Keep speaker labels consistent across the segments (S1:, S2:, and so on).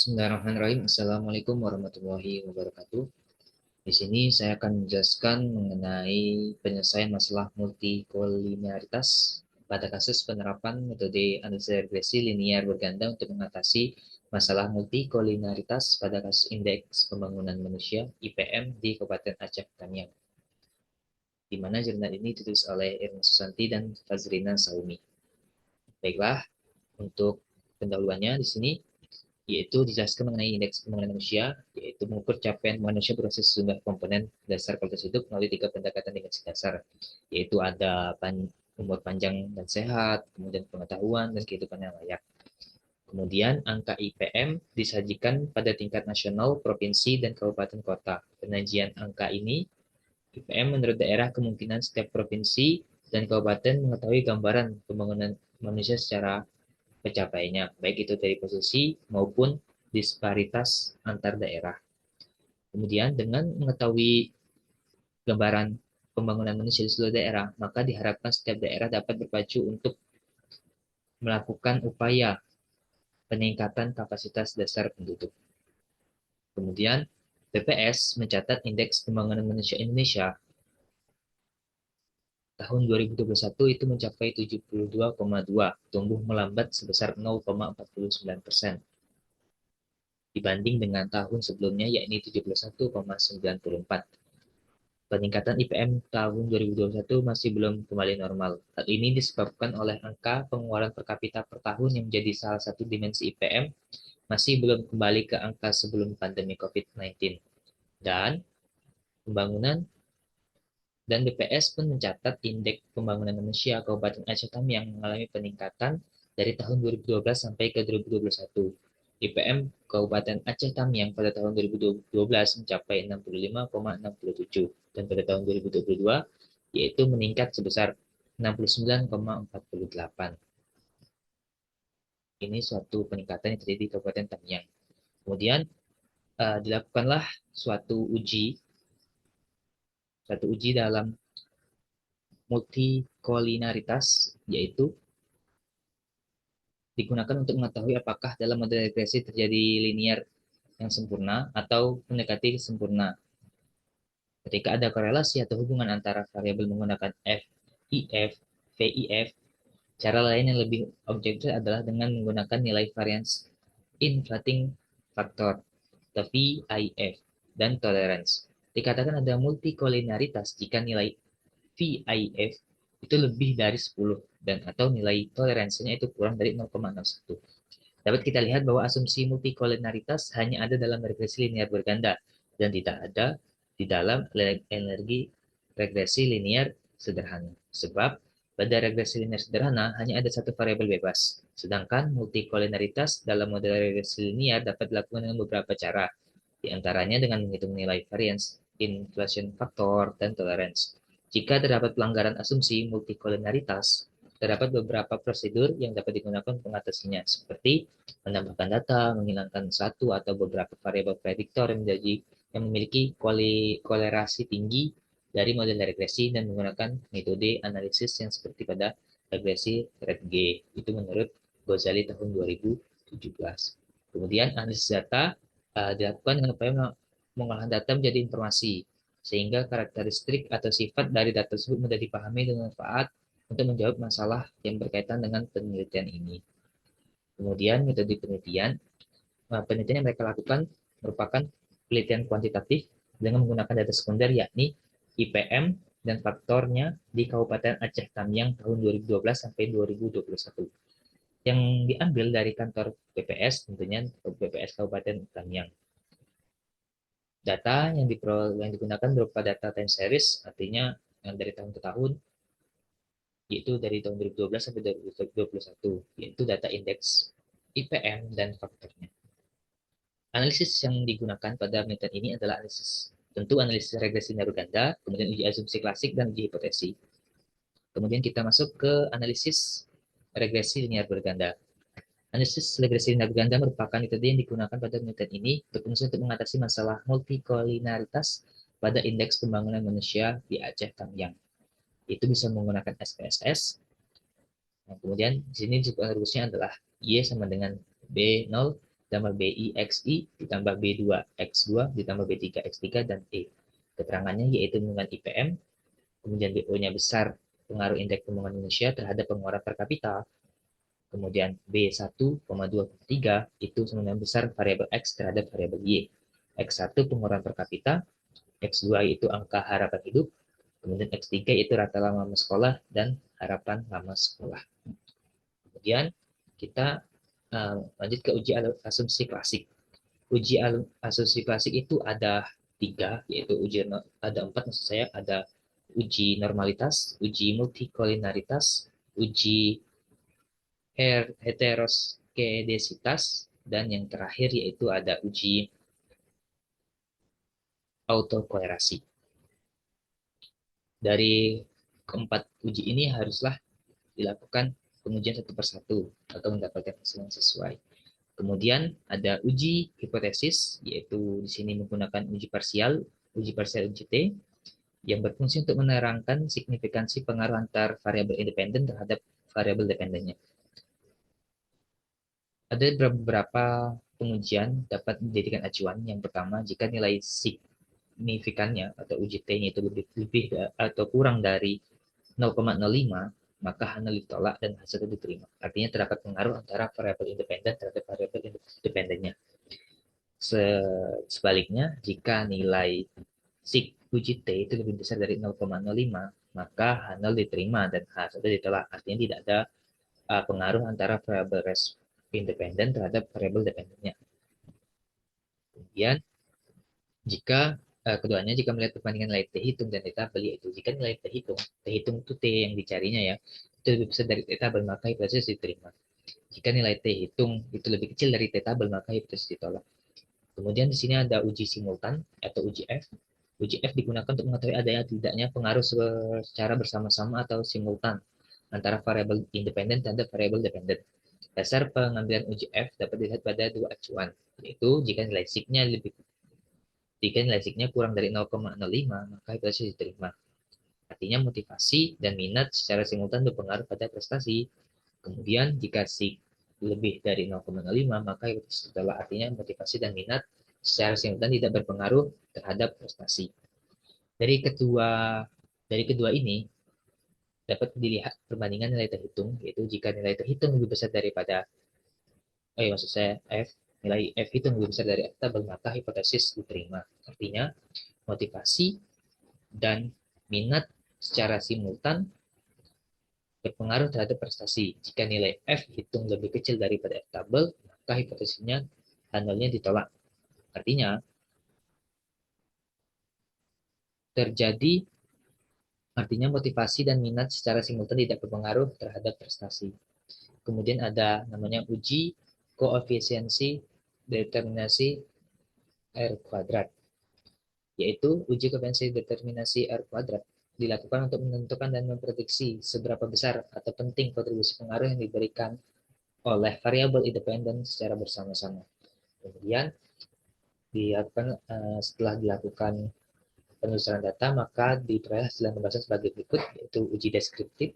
S1: Bismillahirrahmanirrahim. Assalamualaikum warahmatullahi wabarakatuh. Di sini saya akan menjelaskan mengenai penyelesaian masalah multikolinialitas pada kasus penerapan metode analisis regresi linear berganda untuk mengatasi masalah multikolinialitas pada kasus indeks pembangunan manusia (IPM) di Kabupaten Aceh Tamiang, di mana jurnal ini ditulis oleh Irma Susanti dan Fazrina Saumi. Baiklah, untuk pendahuluannya di sini yaitu dijelaskan mengenai indeks pembangunan manusia, yaitu mengukur capaian manusia berbasis sejumlah komponen dasar kualitas hidup melalui tiga pendekatan dimensi dasar, yaitu ada umur panjang dan sehat, kemudian pengetahuan, dan kehidupan yang layak. Kemudian angka IPM disajikan pada tingkat nasional, provinsi, dan kabupaten kota. Penyajian angka ini, IPM menurut daerah kemungkinan setiap provinsi dan kabupaten mengetahui gambaran pembangunan manusia secara pencapaiannya, baik itu dari posisi maupun disparitas antar daerah. Kemudian dengan mengetahui gambaran pembangunan manusia di seluruh daerah, maka diharapkan setiap daerah dapat berpacu untuk melakukan upaya peningkatan kapasitas dasar penduduk. Kemudian BPS mencatat indeks pembangunan manusia Indonesia tahun 2021 itu mencapai 72,2, tumbuh melambat sebesar 0,49% dibanding dengan tahun sebelumnya, yakni 71,94. Peningkatan IPM tahun 2021 masih belum kembali normal. Hal ini disebabkan oleh angka pengeluaran per kapita per tahun yang menjadi salah satu dimensi IPM masih belum kembali ke angka sebelum pandemi COVID-19. Dan pembangunan dan BPS pun mencatat indeks pembangunan manusia Kabupaten Aceh Tamiang mengalami peningkatan dari tahun 2012 sampai ke 2021. IPM Kabupaten Aceh Tamiang pada tahun 2012 mencapai 65,67 dan pada tahun 2022 yaitu meningkat sebesar 69,48. Ini suatu peningkatan yang terjadi di Kabupaten Tamiang. Kemudian dilakukanlah suatu uji dalam multikolinaritas, yaitu digunakan untuk mengetahui apakah dalam model regresi terjadi linear yang sempurna atau mendekati sempurna. Ketika ada korelasi atau hubungan antara variabel menggunakan FIF, VIF, cara lain yang lebih objektif adalah dengan menggunakan nilai variance inflating factor atau VIF dan tolerance. Dikatakan ada multikolinaritas jika nilai VIF itu lebih dari 10 dan atau nilai toleransinya itu kurang dari 0,61. Dapat kita lihat bahwa asumsi multikolinaritas hanya ada dalam regresi linear berganda dan tidak ada di dalam energi regresi linear sederhana. Sebab pada regresi linear sederhana hanya ada satu variabel bebas, sedangkan multikolinaritas dalam model regresi linear dapat dilakukan dengan beberapa cara, di antaranya dengan menghitung nilai variance, inflation factor, dan tolerance. Jika terdapat pelanggaran asumsi multikolinaritas, terdapat beberapa prosedur yang dapat digunakan untuk mengatasinya, seperti menambahkan data, menghilangkan satu atau beberapa variabel prediktor yang memiliki kolerasi tinggi dari model regresi dan menggunakan metode analisis yang seperti pada regresi RedG. Itu menurut Ghazali tahun 2017. Kemudian analisis data dilakukan dengan upaya mengolahan data menjadi informasi, sehingga karakteristik atau sifat dari data tersebut mudah dipahami dengan manfaat untuk menjawab masalah yang berkaitan dengan penelitian ini. Kemudian metode penelitian yang mereka lakukan merupakan penelitian kuantitatif dengan menggunakan data sekunder, yakni IPM dan faktornya di Kabupaten Aceh Tamiang tahun 2012 sampai 2021 yang diambil dari kantor BPS, tentunya BPS Kabupaten Tamiang. Data yang digunakan berupa data time series, artinya yang dari tahun ke tahun, yaitu dari tahun 2012 sampai 2021, yaitu data indeks IPM dan faktornya. Analisis yang digunakan pada penelitian ini adalah analisis regresi naruganda, kemudian uji asumsi klasik dan uji hipotesi. Kemudian kita masuk ke analisis regresi linear berganda. Analisis regresi linear berganda merupakan metode yang digunakan pada penelitian ini berfungsi untuk mengatasi masalah multikolinaritas pada indeks pembangunan manusia di Aceh Tamiang. Itu bisa menggunakan SPSS. Nah, kemudian di sini rumusnya adalah Y sama dengan B0 ditambah BI XI ditambah B2 X2 ditambah B3 X3 dan E. Keterangannya yaitu dengan IPM, kemudian BO-nya besar, pengaruh indeks pembangunan Indonesia terhadap pengeluaran per kapita, kemudian B1,2,3 itu sebenarnya besar variabel X terhadap variabel Y. X1 pengeluaran per kapita, X2 itu angka harapan hidup, kemudian X3 itu rata lama sekolah dan harapan lama sekolah. Kemudian kita lanjut ke uji asumsi klasik. Uji asumsi klasik itu ada tiga, yaitu ada empat maksud saya, ada uji normalitas, uji multikolinaritas, uji heteroskedesitas, dan yang terakhir yaitu ada uji autokolerasi. Dari keempat uji ini haruslah dilakukan pengujian satu persatu atau mendapatkan hasil yang sesuai. Kemudian ada uji hipotesis, yaitu di sini menggunakan uji parsial uji T, yang berfungsi untuk menerangkan signifikansi pengaruh antar variabel independen terhadap variabel dependennya. Ada beberapa pengujian dapat dijadikan acuan. Yang pertama, jika nilai signifikannya atau uji T-nya itu lebih atau kurang dari 0,05, maka hanya ditolak dan hasil itu diterima. Artinya terdapat pengaruh antara variabel independen terhadap variabel independennya. Sebaliknya, jika nilai sig uji T itu lebih besar dari 0,05, maka hanya diterima dan hasil itu ditolak. Artinya tidak ada pengaruh antara variabel independen terhadap variabel dependennya. Kemudian, jika keduanya jika melihat perbandingan nilai T hitung dan T tabel, yaitu jika nilai T hitung itu T yang dicarinya ya, itu lebih besar dari T tabel, maka hipotesis diterima. Jika nilai T hitung itu lebih kecil dari T tabel, maka hipotesis ditolak. Kemudian di sini ada uji simultan atau uji F. Uji F digunakan untuk mengetahui adanya tidaknya pengaruh secara bersama-sama atau simultan antara variabel independen terhadap variabel dependen. Dasar pengambilan uji F dapat dilihat pada dua acuan, yaitu jika nilai signya kurang dari 0,05, maka hipotesis diterima. Artinya motivasi dan minat secara simultan berpengaruh pada prestasi. Kemudian jika sig lebih dari 0,05, maka hipotesis ditolak. Artinya motivasi dan minat secara simultan tidak berpengaruh terhadap prestasi. Dari kedua ini dapat dilihat perbandingan nilai terhitung, yaitu jika nilai terhitung lebih besar daripada maksud saya nilai F itu lebih besar dari F tabel, maka hipotesis diterima. Artinya motivasi dan minat secara simultan berpengaruh terhadap prestasi. Jika nilai F hitung lebih kecil daripada F tabel, maka hipotesisnya handalnya ditolak. Artinya terjadi artinya motivasi dan minat secara simultan tidak berpengaruh terhadap prestasi. Kemudian ada namanya uji koefisiensi determinasi R kuadrat, yaitu uji koefisiensi determinasi R kuadrat dilakukan untuk menentukan dan memprediksi seberapa besar atau penting kontribusi pengaruh yang diberikan oleh variabel independen secara bersama-sama. Kemudian setelah dilakukan penelusuran data, maka diperoleh hasil pembahasan sebagai berikut, yaitu uji deskriptif.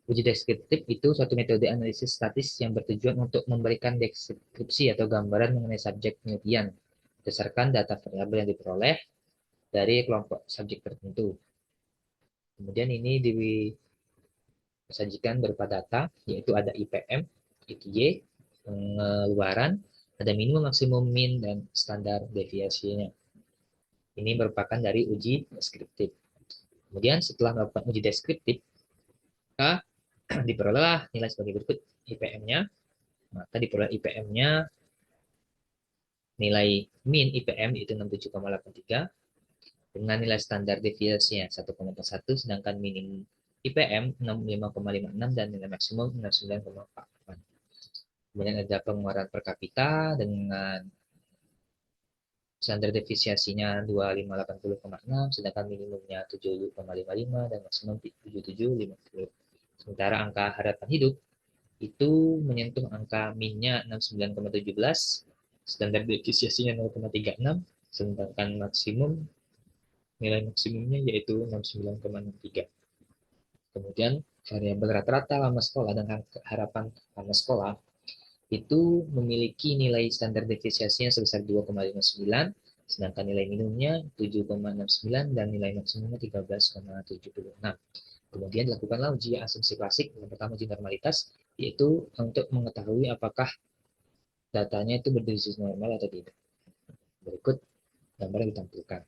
S1: Uji deskriptif itu suatu metode analisis statis yang bertujuan untuk memberikan deskripsi atau gambaran mengenai subjek penelitian berdasarkan data variabel yang diperoleh dari kelompok subjek tertentu. Kemudian ini disajikan berupa data, yaitu ada IPM, ITY, pengeluaran, ada minimum, maksimum, min, dan standar deviasinya. Ini merupakan dari uji deskriptif. Kemudian setelah melakukan uji deskriptif, maka diperolehlah nilai sebagai berikut IPM-nya. Maka diperoleh IPM-nya nilai min IPM itu 67,83 dengan nilai standar deviasinya 1,41, sedangkan minimum IPM 65,56 dan nilai maksimum 69,48. Kemudian ada pengeluaran per kapita dengan standar deviasinya 2580,6, sedangkan minimumnya 70,55 dan maksimum 77,50. Sementara angka harapan hidup itu menyentuh angka minnya 69,17, standar deviasinya 0,36, sedangkan nilai maksimumnya yaitu 69,63. Kemudian variabel rata-rata lama sekolah dan harapan lama sekolah itu memiliki nilai standar deviasinya sebesar 2,59, sedangkan nilai minimumnya 7,69 dan nilai maksimumnya 13,76. Kemudian lakukanlah uji asumsi klasik. Yang pertama uji normalitas, yaitu untuk mengetahui apakah datanya itu berdiri normal atau tidak. Berikut gambar yang ditampilkan.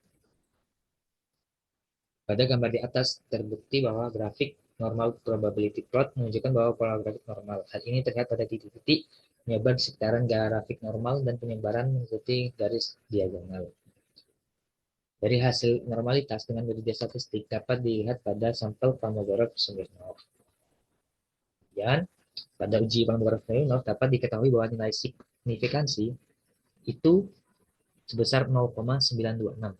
S1: Pada gambar di atas terbukti bahwa grafik normal probability plot menunjukkan bahwa pola grafik normal. Hal ini terlihat pada titik-titik menyebar di sekitaran grafik normal dan penyebaran mengikuti garis diagonal. Dari hasil normalitas dengan metode statistik dapat dilihat pada sampel Kolmogorov-Smirnov. Kemudian, pada uji Kolmogorov-Smirnov dapat diketahui bahwa nilai signifikansi itu sebesar 0,926.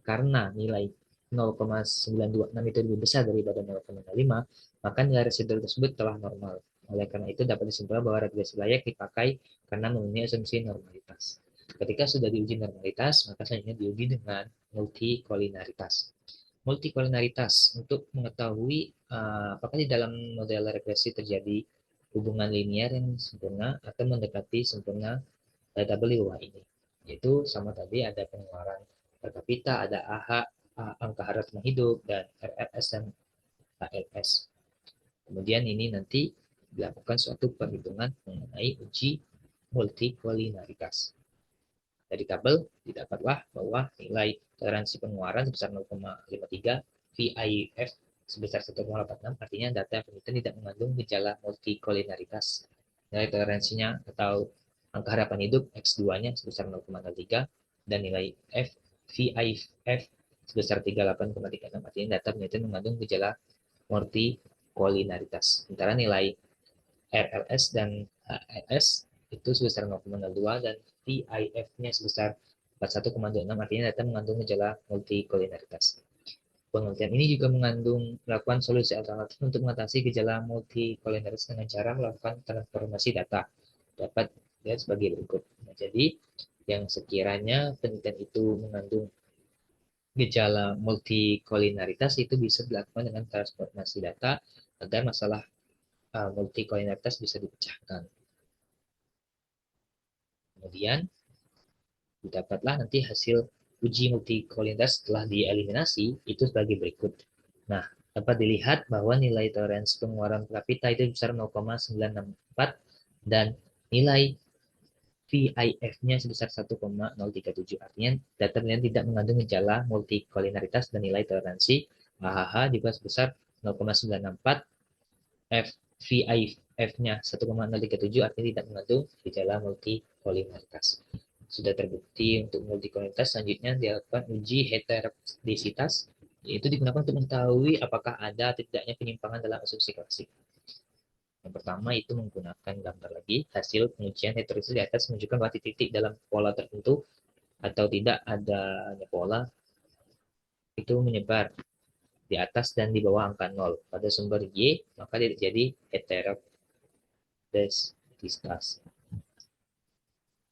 S1: Karena nilai 0,926 itu lebih besar daripada 0,05, maka nilai residual tersebut telah normal. Oleh karena itu dapat disimpulkan bahwa regresi layak dipakai karena memenuhi asumsi normalitas. Ketika sudah diuji normalitas, maka selanjutnya diuji dengan multikolinaritas. Multikolinaritas untuk mengetahui apakah di dalam model regresi terjadi hubungan linear yang sempurna atau mendekati sempurna tabel di bawah ini. Yaitu sama tadi ada pengeluaran per kapita, ada AH, angka harapan hidup, dan RRS dan HLS. Kemudian ini nanti dilakukan suatu perhitungan mengenai uji multikolinaritas. Dari tabel didapatlah bahwa nilai toleransi pengeluaran sebesar 0,53, VIF sebesar 1,86, artinya data penelitian tidak mengandung gejala multikolinaritas. Nilai toleransinya atau angka harapan hidup X2-nya sebesar 0,03 dan nilai VIF sebesar 38,36, artinya data penelitian mengandung gejala multikolinaritas. Sementara nilai RLS dan HLS itu sebesar 0,02 dan TIF-nya sebesar 41,26, artinya data mengandung gejala multikolinaritas. Penelitian ini juga mengandung melakukan solusi alternatif untuk mengatasi gejala multikolinaritas dengan cara melakukan transformasi data. Dapat dilihat sebagai berikut. Nah, jadi yang sekiranya penelitian itu mengandung gejala multikolinaritas itu bisa dilakukan dengan transformasi data agar masalah multikolinaritas bisa dipecahkan. Kemudian didapatlah nanti hasil uji multikolinitas setelah dieliminasi itu sebagai berikut. Nah, dapat dilihat bahwa nilai toleransi pengeluaran per kapita itu sebesar 0,964 dan nilai VIF-nya sebesar 1,037. Artinya data penelitian tidak mengandung gejala multikolinaritas dan nilai toleransi AHH juga sebesar 0,964, VIF-nya 1,037 artinya tidak mengandung gejala multikolinaritas. Sudah terbukti untuk multikolinaritas, selanjutnya dilakukan uji heterodisitas, yaitu digunakan untuk mengetahui apakah ada atau tidaknya penyimpangan dalam asumsi klasik. Yang pertama itu menggunakan gambar lagi, hasil pengujian heterodisitas di atas menunjukkan bahwa titik-titik dalam pola tertentu atau tidak adanya pola itu menyebar di atas dan di bawah angka 0. Pada sumber Y, maka dia terjadi heterodisitas.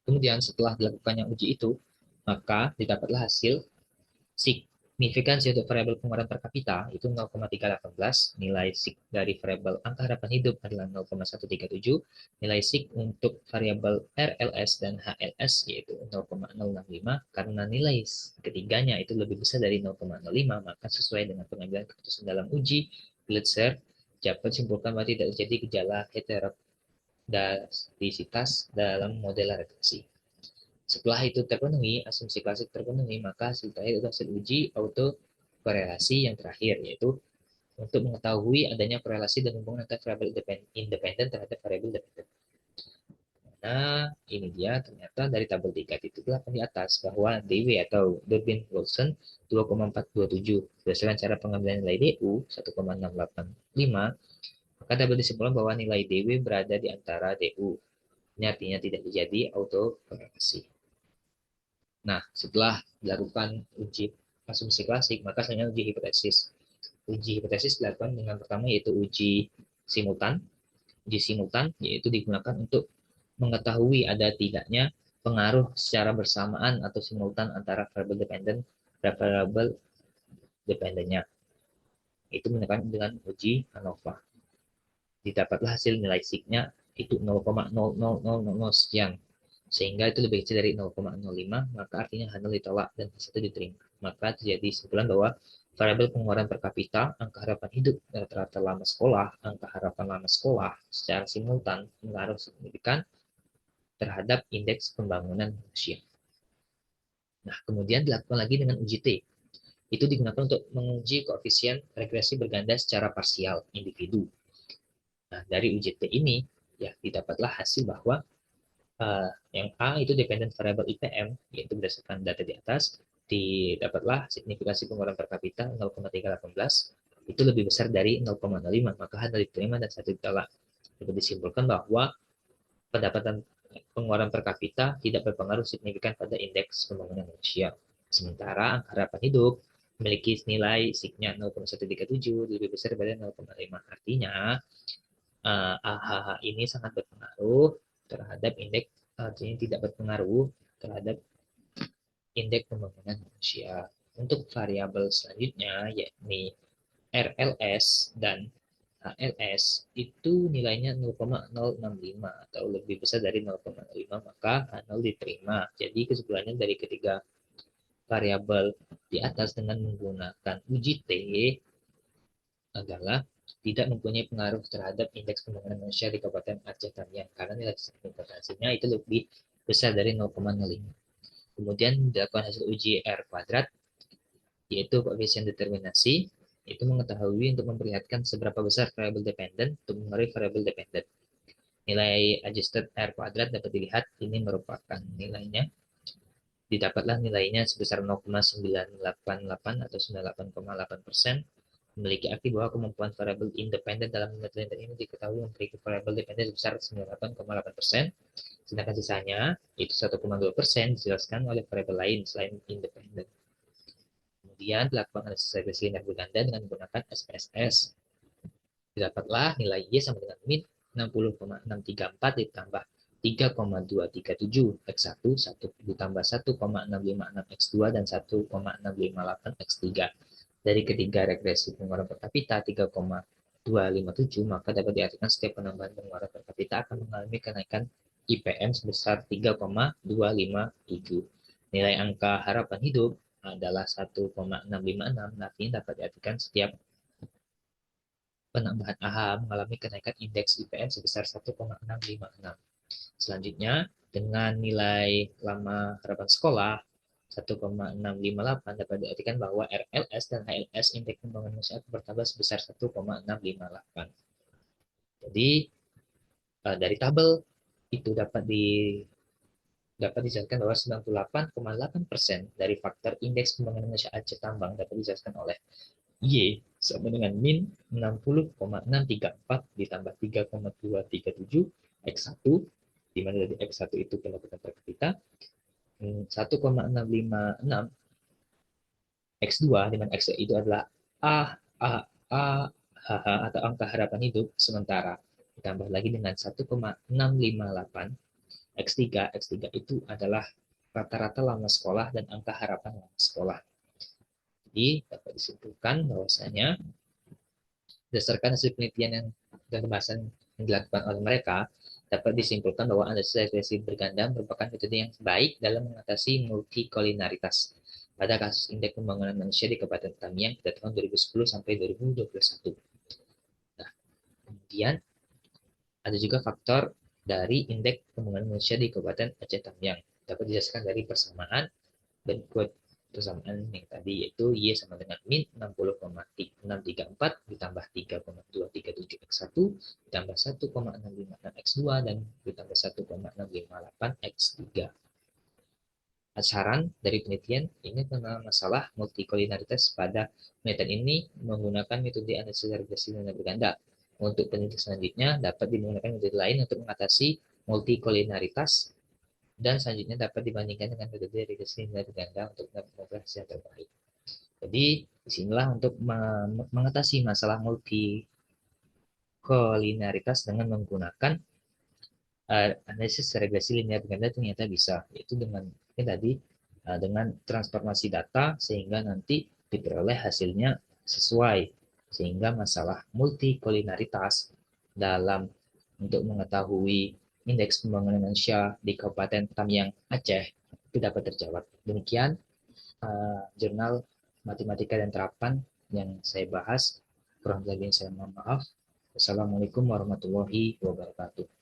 S1: Kemudian setelah dilakukannya uji itu, maka didapatlah hasil signifikansi untuk variabel pengeluaran per kapita itu 0,318, nilai sig dari variabel angka harapan hidup adalah 0,137, nilai sig untuk variabel RLS dan HLS yaitu 0,065, karena nilai ketiganya itu lebih besar dari 0,05, maka sesuai dengan pengambilan keputusan dalam uji Blitzer dapat simpulkan bahwa tidak terjadi gejala heterodisitas dalam model regresi. Setelah itu terpenuhi, asumsi klasik terpenuhi, maka hasil terakhir itu hasil uji autokorelasi yang terakhir, yaitu untuk mengetahui adanya korelasi dan hubungan antara variabel independen terhadap variabel dependen. Nah, ini dia ternyata dari tabel 3 titik 8 di atas bahwa DW atau Durbin-Wilson 2,427 berdasarkan cara pengambilan nilai DU 1,685, maka dapat disimpulkan bahwa nilai DW berada di antara DU. Ini artinya tidak terjadi autokorelasi. Nah, setelah dilakukan uji asumsi klasik, maka selanjutnya uji hipotesis. Uji hipotesis dilakukan dengan pertama yaitu uji simultan. Uji simultan yaitu digunakan untuk mengetahui ada tidaknya pengaruh secara bersamaan atau simultan antara variabel dependen dan variabel dependennya. Itu menggunakan dengan uji ANOVA. Didapatlah hasil nilai signya itu 0,00000 sekian, sehingga itu lebih kecil dari 0,05, maka artinya handal ditolak dan satu diterima. Maka terjadi kesimpulan bahwa variabel pengeluaran per kapita, angka harapan hidup, rata-rata lama sekolah, angka harapan lama sekolah secara simultan mengaruh signifikan terhadap indeks pembangunan manusia. Nah, kemudian dilakukan lagi dengan uji T. Itu digunakan untuk menguji koefisien regresi berganda secara parsial individu. Nah, dari uji T ini, ya didapatlah hasil bahwa yang A itu dependent variable IPM, yaitu berdasarkan data di atas, didapatlah signifikasi pengeluaran per kapita 0,318, itu lebih besar dari 0,05, maka hanya diterima dan satu ditolak. Itu disimpulkan bahwa pendapatan pengeluaran per kapita tidak berpengaruh signifikan pada indeks pembangunan manusia. Sementara angka harapan hidup memiliki nilai signya 0,137 lebih besar daripada 0,5. Artinya AHH ini sangat berpengaruh terhadap indeks, artinya tidak berpengaruh terhadap indeks pembangunan manusia. Untuk variabel selanjutnya yakni RLS dan HLS itu nilainya 0,065 atau lebih besar dari 0,05, maka H0 diterima. Jadi kesimpulannya dari ketiga variabel di atas dengan menggunakan uji T adalah tidak mempunyai pengaruh terhadap indeks pembangunan manusia di Kabupaten Aceh Tamiang karena nilai signifikansinya itu lebih besar dari 0,05. Kemudian dilakukan hasil uji R kuadrat, yaitu koefisien determinasi, itu mengetahui untuk memperlihatkan seberapa besar variabel dependent untuk mengaruhi variabel dependent. Nilai adjusted R kuadrat dapat dilihat, ini merupakan nilainya. Didapatlah nilainya sebesar 0,988 atau 98,8%. Memiliki arti bahwa kemampuan variabel independen dalam penelitian ini diketahui memiliki variabel dependen sebesar 98,8%, sedangkan sisanya itu 1,2% dijelaskan oleh variabel lain selain independen. Kemudian dilakukan analisis regresi linear berganda dengan menggunakan SPSS. Didapatlah nilai Y sama dengan min 60,634 ditambah 3,237 X1, 1 ditambah 1,656 X2, dan 1,658 X3. Dari ketiga regresi pengeluaran per kapita 3,257, maka dapat diartikan setiap penambahan pengeluaran per kapita akan mengalami kenaikan IPM sebesar 3,257. Nilai angka harapan hidup adalah 1,656, artinya dapat diartikan setiap penambahan AH mengalami kenaikan indeks IPM sebesar 1,656. Selanjutnya, dengan nilai lama harapan sekolah 1,658 dapat diartikan bahwa RLS dan HLS indeks pembangunan manusia bertambah sebesar 1,658. Jadi dari tabel itu dapat dijelaskan bahwa 98,8% dari faktor indeks pembangunan manusia Aceh Tambang dapat dijelaskan oleh Y sama dengan min 60,634 ditambah 3,237 X1, di mana dari X1 itu pendapatan per kapita, 1,656 X2, di mana X itu adalah AHH atau angka harapan hidup sementara, ditambah lagi dengan 1,658 X3. X3 itu adalah rata-rata lama sekolah dan angka harapan lama sekolah. Jadi dapat disimpulkan bahwasanya berdasarkan hasil penelitian dan pembahasan yang dilakukan oleh mereka, dapat disimpulkan bahwa analisis regresi berganda merupakan metode yang baik dalam mengatasi multikolinaritas pada kasus indeks pembangunan manusia di Kabupaten Tamiang pada tahun 2010 sampai 2021. Nah, kemudian ada juga faktor dari indeks pembangunan manusia di Kabupaten Aceh Tamiang. Dapat dijelaskan dari persamaan berikut persamaan yang tadi, yaitu Y sama dengan min 60,634 ditambah 3,237 X1 ditambah 1,656 X2 dan ditambah 1,658 X3. Saran dari penelitian ini tentang masalah multikolinaritas pada penelitian ini menggunakan metode analisis regresi linear berganda. Untuk penelitian selanjutnya dapat digunakan metode lain untuk mengatasi multikolinaritas, dan selanjutnya dapat dibandingkan dengan metode regresi linear berganda untuk mendapatkan hasil yang terbaik. Jadi disinilah untuk mengatasi masalah multikolinaritas dengan menggunakan analisis regresi linear berganda ternyata bisa, yaitu dengan tadi dengan transformasi data sehingga nanti diperoleh hasilnya sesuai, sehingga masalah multikolinaritas dalam untuk mengetahui indeks pembangunan manusia di Kabupaten Tamiang, Aceh itu dapat terjawab. Demikian jurnal matematika dan terapan yang saya bahas. Kurang lebih saya mohon maaf. Wassalamualaikum warahmatullahi wabarakatuh.